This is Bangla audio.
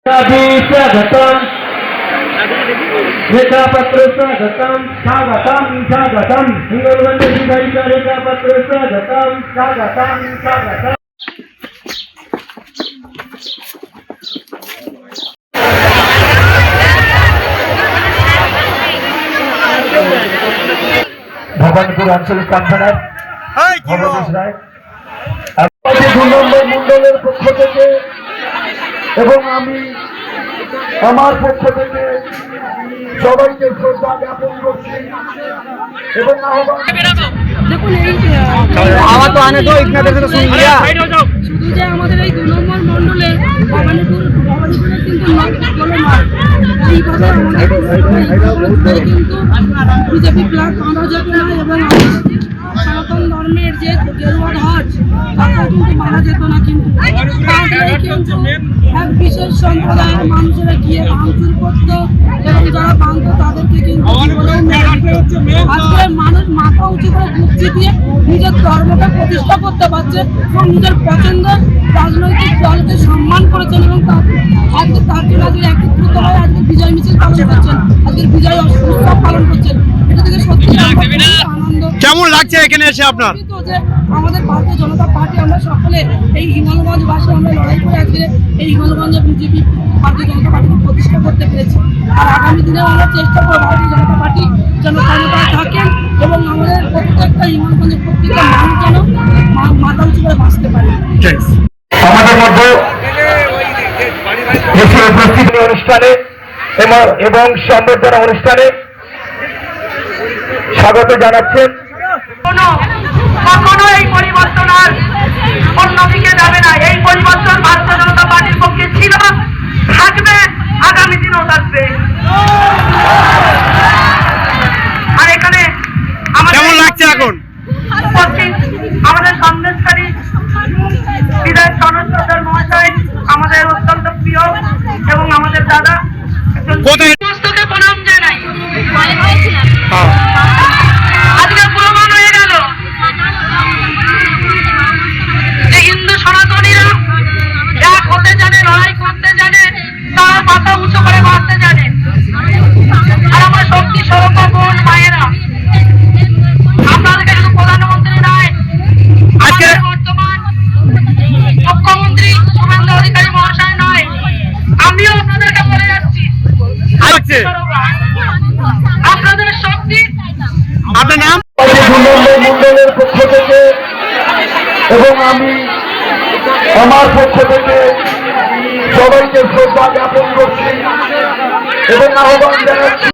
स्वागतम रेखा पत्र स्वागतम स्वागतम स्वागतम हिंगोलगंज विधायी का रेखा पत्र स्वागतम स्वागतम स्वागतम भवानीपुर आंचलिक कन्वेनर भगवतीश राय दो নম্বর মন্ডলের পক্ষ থেকে এবং আমি আমার পক্ষ থেকে সবাইকে শ্রদ্ধা জ্ঞাপন করছি এবং দেখুন শুধু যে আমাদের এই 2 নম্বর মন্ডলে ভবানীপুরের কিন্তু কিন্তু বিজেপি প্লাস বাঁধা যাবে না এবং সনাতন ধর্মের যে গেরুয়া ধ্বজ তাকে কিন্তু মারা যেত না, কিন্তু এক বিশেষ সম্প্রদায়ের মানুষেরা গিয়ে ভাঙচুর করতো এবং যারা ভাঙতো তাদেরকে কিন্তু আজকে মানুষ মাথা উঁচু করে মুক্তি দিয়ে নিজের ধর্মকে প্রতিষ্ঠা করতে পারছে এবং নিজের পছন্দের রাজনৈতিক দলকে সম্মান করেছেন এবং আজকে তার জন্য আজকে একত্রিত হয়ে আজকে বিজয় মিছিল পালন করছেন, আজকের বিজয় উৎসব পালন করছেন। এটা থেকে সত্যি আনন্দ। কেমন লাগছে এখানে এসে আপনার? যে আমাদের ভারতীয় জনতা পার্টি আমরা সকলে এই হিঙ্গলগঞ্জবাসী আমরা লড়াই করে আজকে এই হিঙ্গলগঞ্জে বিজেপি ভারতীয় জনতা পার্টিকে প্রতিষ্ঠা করতে পেরেছি। আর আগামী দিনে আমরা চেষ্টা করব ভারতীয় জনতা পার্টি যেন ক্ষমতায় থাকেন এবং আমাদের প্রত্যেকটা হিঙ্গলগঞ্জের প্রত্যেকটা মানুষ যেন মাথা উঁচু করে বাঁচতে পারে। আমাদের মধ্যে উপস্থিত অনুষ্ঠানে এবং সম্বর্ধনা অনুষ্ঠানে স্বাগত জানাচ্ছেন। কখনো এই পরিবর্তন আর অন্যদিকে যাবে না। এই পরিবর্তন ভারতীয় জনতা পার্টির পক্ষে ছিল, থাকবে, আগামী দিনেও থাকবে। আর এখানে কেমন লাগছে এখন? আমাদের সন্দেশকারী বিধায়ক সনদ মহাশয় আমাদের অত্যন্ত প্রিয় এবং আমাদের দাদা সমস্তকে প্রণাম জানাই। আজকে প্রমাণ হয়ে গেল যে হিন্দু সনাতনীরা এক হতে জানে, লড়াই করতে জানে, তারা মাথা উঁচু করে বাঁচতে জানে। আর আমার শক্তি স্বরূপ বোন মায়েরা, আপনাদেরকে শুধু প্রধানমন্ত্রী নয়, আজকে বর্তমান মুখ্যমন্ত্রী শুভেন্দু অধিকারী মহাশয় নয়, আমিও আপনাদেরকে বলে যাচ্ছি আপনাদের শক্তি। আপনার নাম? মন্ডলের পক্ষ থেকে এবং আমি আমার পক্ষ থেকে সবাইকে শ্রদ্ধা জ্ঞাপন করছি এবং আহ্বান জানাচ্ছি।